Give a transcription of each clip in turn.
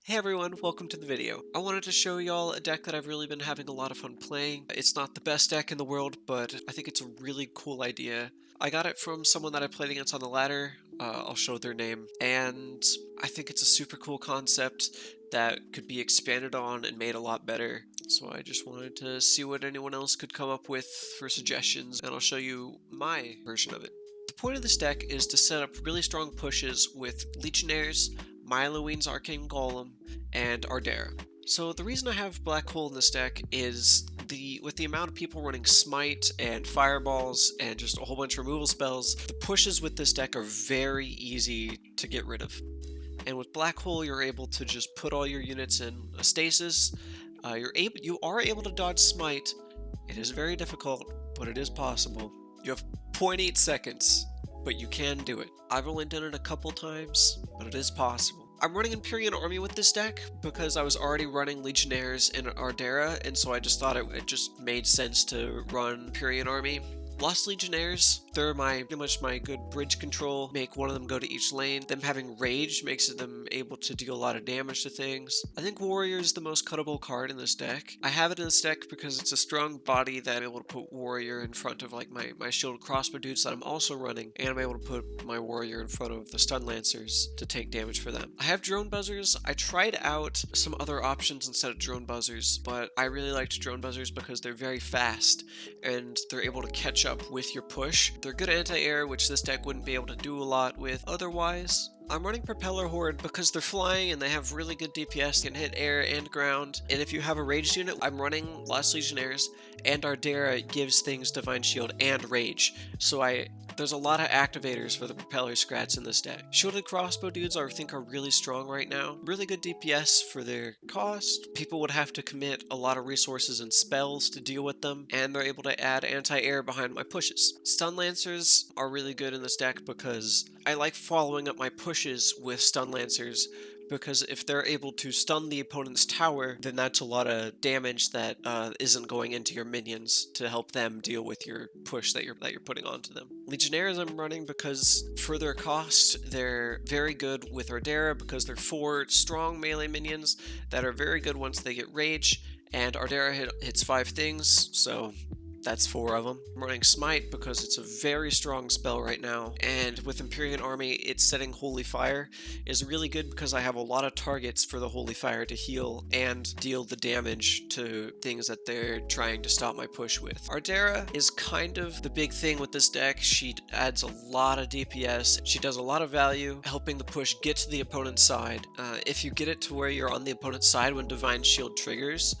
Hey everyone, welcome to the video. I wanted to show y'all a deck that I've really been having a lot of fun playing. It's not the best deck in the world, but I think it's a really cool idea. I got it from someone that I played against on the ladder. I'll show their name. And I think it's a super cool concept that could be expanded on and made a lot better. So I just wanted to see what anyone else could come up with for suggestions, and I'll show you my version of it. The point of this deck is to set up really strong pushes with Legionnaires, Milowene's Arcane Golem, and Ardera. So the reason I have Black Hole in this deck is with the amount of people running Smite and Fireballs and just a whole bunch of removal spells, the pushes with this deck are very easy to get rid of. And with Black Hole, you're able to just put all your units in a stasis. You are able to dodge Smite. It is very difficult, but it is possible. You have 0.8 seconds, but you can do it. I've only done it a couple times, but it is possible. I'm running Empyrean Army with this deck because I was already running Legionnaires in Ardera, and so I just thought it just made sense to run Empyrean Army. Lost Legionnaires, they're pretty much my good bridge control, make one of them go to each lane. Them having Rage makes them able to deal a lot of damage to things. I think Warrior is the most cuttable card in this deck. I have it in this deck because it's a strong body that I'm able to put Warrior in front of like my shield crossbow dudes that I'm also running, and I'm able to put my Warrior in front of the Stun Lancers to take damage for them. I have Drone Buzzers. I tried out some other options instead of Drone Buzzers, but I really liked Drone Buzzers because they're very fast and they're able to catch up with your push. They're good anti-air, which this deck wouldn't be able to do a lot with otherwise. I'm running Propeller Horde because they're flying and they have really good DPS, can hit air and ground. And if you have a ranged unit, I'm running Lost Legionnaires, and Ardera gives things Divine Shield and Rage. So there's a lot of activators for the Propeller Scrats in this deck. Shielded Crossbow dudes I think are really strong right now. Really good DPS for their cost. People would have to commit a lot of resources and spells to deal with them, and they're able to add anti-air behind my pushes. Stun Lancers are really good in this deck because I like following up my pushes with Stun Lancers, because if they're able to stun the opponent's tower, then that's a lot of damage that isn't going into your minions to help them deal with your push that you're putting onto them. Legionnaires I'm running because for their cost, they're very good with Ardera because they're 4 strong melee minions that are very good once they get Rage, and Ardera hits 5 things, so that's 4 of them. I'm running Smite because it's a very strong spell right now, and with Empyrean Army, it's setting Holy Fire is really good because I have a lot of targets for the Holy Fire to heal and deal the damage to things that they're trying to stop my push with. Ardera is kind of the big thing with this deck. She adds a lot of DPS. She does a lot of value, helping the push get to the opponent's side. If you get it to where you're on the opponent's side when Divine Shield triggers,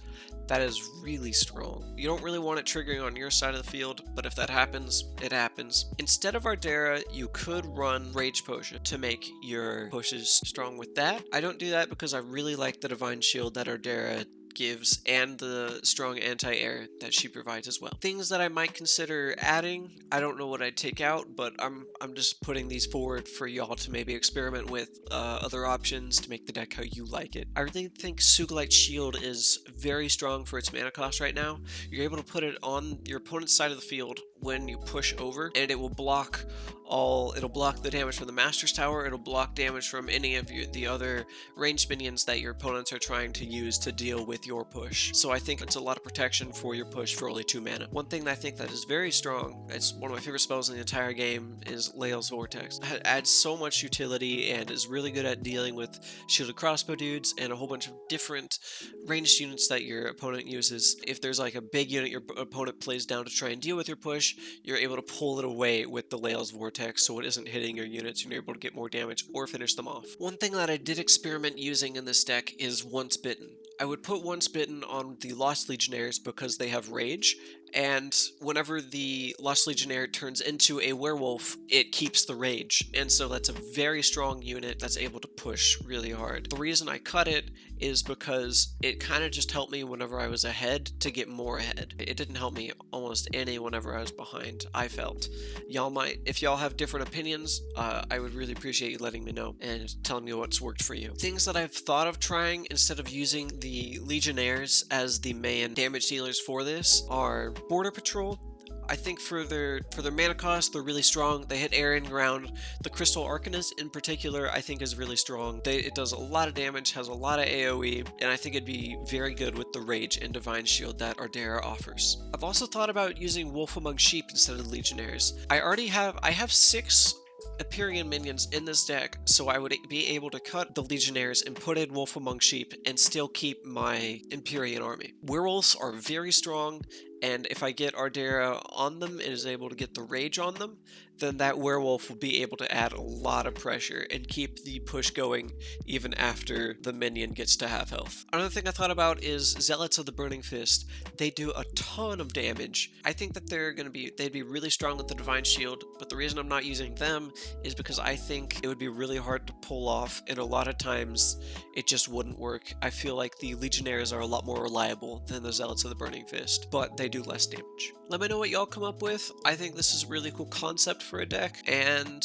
that is really strong. You don't really want it triggering on your side of the field, but if that happens, it happens. Instead of Ardera, you could run Rage Potion to make your pushes strong with that. I don't do that because I really like the Divine Shield that Ardera gives and the strong anti-air that she provides as well. Things that I might consider adding, I don't know what I'd take out, but I'm just putting these forward for y'all to maybe experiment with other options to make the deck how you like it. I really think Sugalite Shield is very strong for its mana cost right now. You're able to put it on your opponent's side of the field when you push over, and it will block it'll block the damage from the Master's Tower, it'll block damage from any of the other ranged minions that your opponents are trying to use to deal with your push. So I think it's a lot of protection for your push for only 2 mana. One thing that I think that is very strong, it's one of my favorite spells in the entire game, is Lael's Vortex. It adds so much utility and is really good at dealing with shielded crossbow dudes and a whole bunch of different ranged units that your opponent uses. If there's like a big unit your opponent plays down to try and deal with your push, you're able to pull it away with the Lael's Vortex so it isn't hitting your units and you're able to get more damage or finish them off. One thing that I did experiment using in this deck is Once Bitten. I would put Once Bitten on the Lost Legionnaires because they have Rage, and whenever the Lost Legionnaire turns into a werewolf, it keeps the Rage, and so that's a very strong unit that's able to push really hard. The reason I cut it is because it kind of just helped me whenever I was ahead to get more ahead. It didn't help me almost any whenever I was behind, I felt. If y'all have different opinions, I would really appreciate you letting me know and telling me what's worked for you. Things that I've thought of trying instead of using the Legionnaires as the main damage dealers for this are Border Patrol. I think for their mana cost, they're really strong. They hit air and ground. The Crystal Arcanist in particular, I think is really strong. It does a lot of damage, has a lot of AoE, and I think it'd be very good with the Rage and Divine Shield that Ardera offers. I've also thought about using Wolf Among Sheep instead of Legionnaires. I have 6 Empyrean minions in this deck, so I would be able to cut the Legionnaires and put in Wolf Among Sheep and still keep my Empyrean army. Werewolves are very strong, and if I get Ardera on them and is able to get the Rage on them, then that Werewolf will be able to add a lot of pressure and keep the push going even after the minion gets to half health. Another thing I thought about is Zealots of the Burning Fist. They do a ton of damage. I think that they'd be really strong with the Divine Shield, but the reason I'm not using them is because I think it would be really hard to pull off, and a lot of times it just wouldn't work. I feel like the Legionnaires are a lot more reliable than the Zealots of the Burning Fist, but they do less damage. Let me know what y'all come up with. I think this is a really cool concept for a deck, and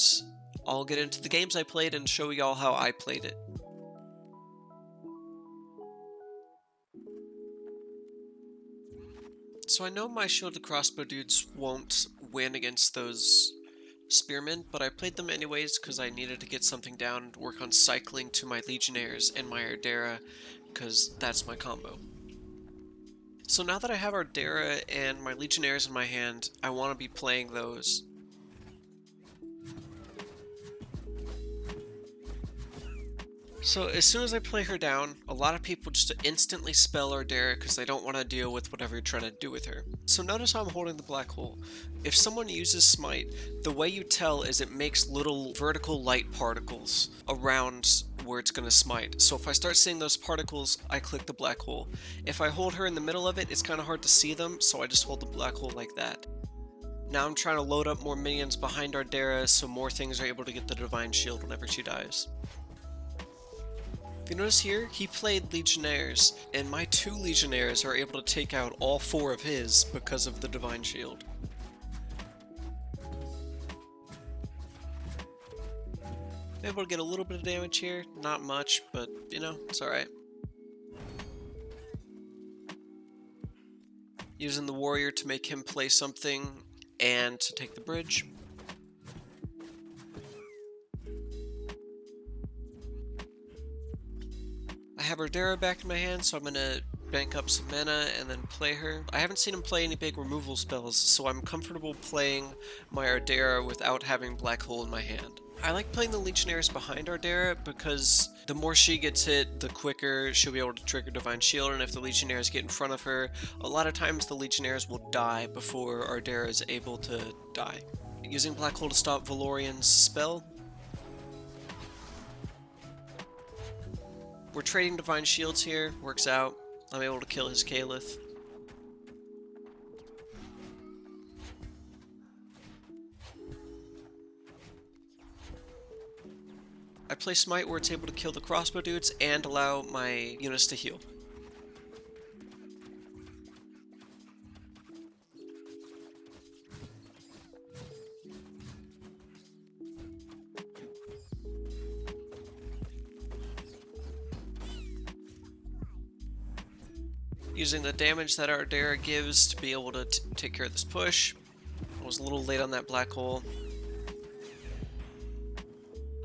I'll get into the games I played and show y'all how I played it. So I know my shielded crossbow dudes won't win against those spearmen, but I played them anyways because I needed to get something down and work on cycling to my Legionnaires and my Ardera, because that's my combo. So now that I have Ardera and my Legionnaires in my hand, I want to be playing those. So as soon as I play her down, a lot of people just instantly spell Ardera because they don't want to deal with whatever you're trying to do with her. So notice how I'm holding the black hole. If someone uses Smite, the way you tell is it makes little vertical light particles around where it's going to smite. So if I start seeing those particles, I click the black hole. If I hold her in the middle of it, it's kind of hard to see them, so I just hold the black hole like that. Now I'm trying to load up more minions behind Ardera so more things are able to get the Divine Shield whenever she dies. If you notice here, he played Legionnaires, and my 2 Legionnaires are able to take out all 4 of his because of the Divine Shield. I'm able to get a little bit of damage here, not much, but you know, it's alright. Using the warrior to make him play something and to take the bridge. I have Ardera back in my hand, so I'm gonna bank up some mana and then play her. I haven't seen him play any big removal spells, so I'm comfortable playing my Ardera without having Black Hole in my hand. I like playing the Legionnaires behind Ardera because the more she gets hit, the quicker she'll be able to trigger Divine Shield, and if the Legionnaires get in front of her, a lot of times the Legionnaires will die before Ardera is able to die. Using Black Hole to stop Valorian's spell. We're trading Divine Shields here, works out. I'm able to kill his Caliph. I play Smite where it's able to kill the crossbow dudes and allow my units to heal. Using the damage that Ardera gives to be able to take care of this push. I was a little late on that black hole.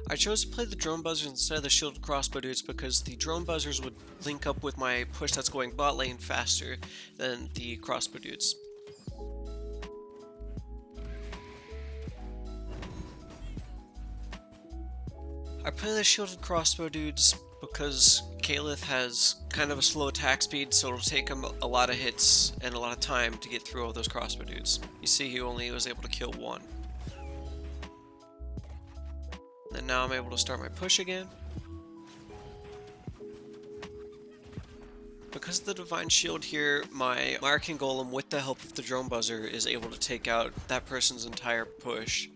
I chose to play the drone buzzers instead of the shielded crossbow dudes because the drone buzzers would link up with my push that's going bot lane faster than the crossbow dudes. I play the shielded crossbow dudes because Caliph has kind of a slow attack speed, so it'll take him a lot of hits and a lot of time to get through all those crossbow dudes. You see he only was able to kill 1. And now I'm able to start my push again. Because of the Divine Shield here, my Arcane Golem, with the help of the Drone Buzzer, is able to take out that person's entire push.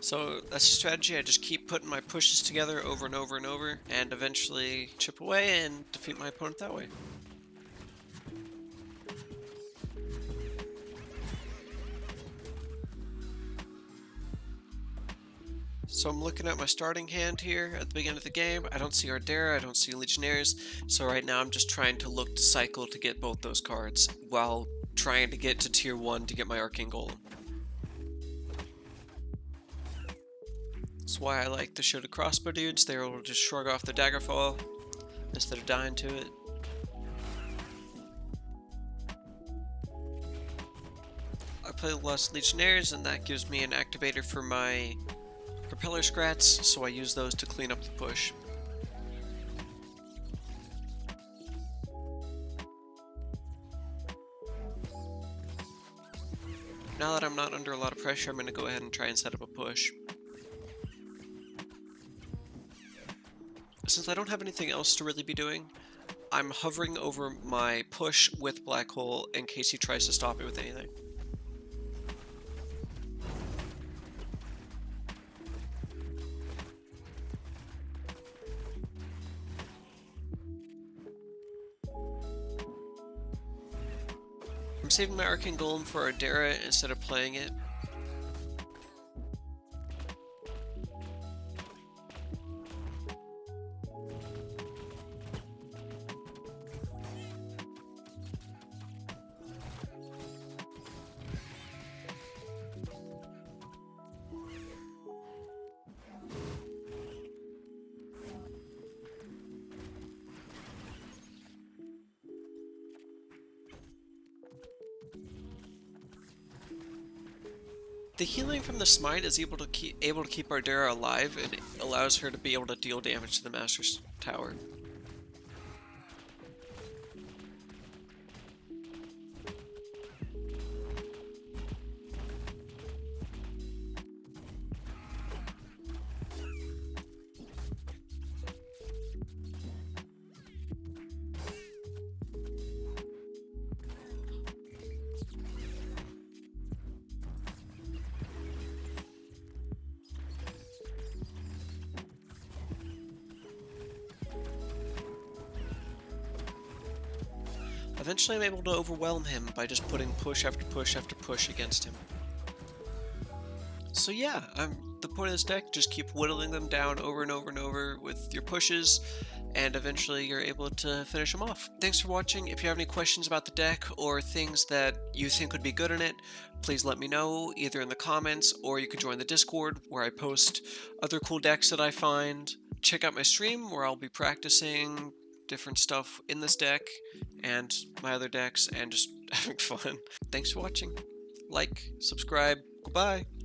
So that's the strategy. I just keep putting my pushes together over and over and over, and eventually chip away and defeat my opponent that way. So I'm looking at my starting hand here at the beginning of the game. I don't see Ardera, I don't see Legionnaires, so right now I'm just trying to look to cycle to get both those cards, while trying to get to tier 1 to get my Arcane Golem. That's why I like the shielded crossbow dudes. They're able to just shrug off the daggerfall instead of dying to it. I play the Lost Legionnaires, and that gives me an activator for my propeller scrats, so I use those to clean up the push. Now that I'm not under a lot of pressure, I'm going to go ahead and try and set up a push. Since I don't have anything else to really be doing, I'm hovering over my push with Black Hole in case he tries to stop it with anything. I'm saving my Arcane Golem for Ardera instead of playing it. The healing from the smite is able to keep Ardera alive, and it allows her to be able to deal damage to the Master's Tower. Eventually I'm able to overwhelm him by just putting push after push after push against him. So yeah, the point of this deck, just keep whittling them down over and over and over with your pushes, and eventually you're able to finish them off. Thanks for watching. If you have any questions about the deck or things that you think would be good in it, please let me know either in the comments, or you could join the Discord where I post other cool decks that I find. Check out my stream where I'll be practicing different stuff in this deck and my other decks and just having fun. Thanks for watching. Like, subscribe, goodbye.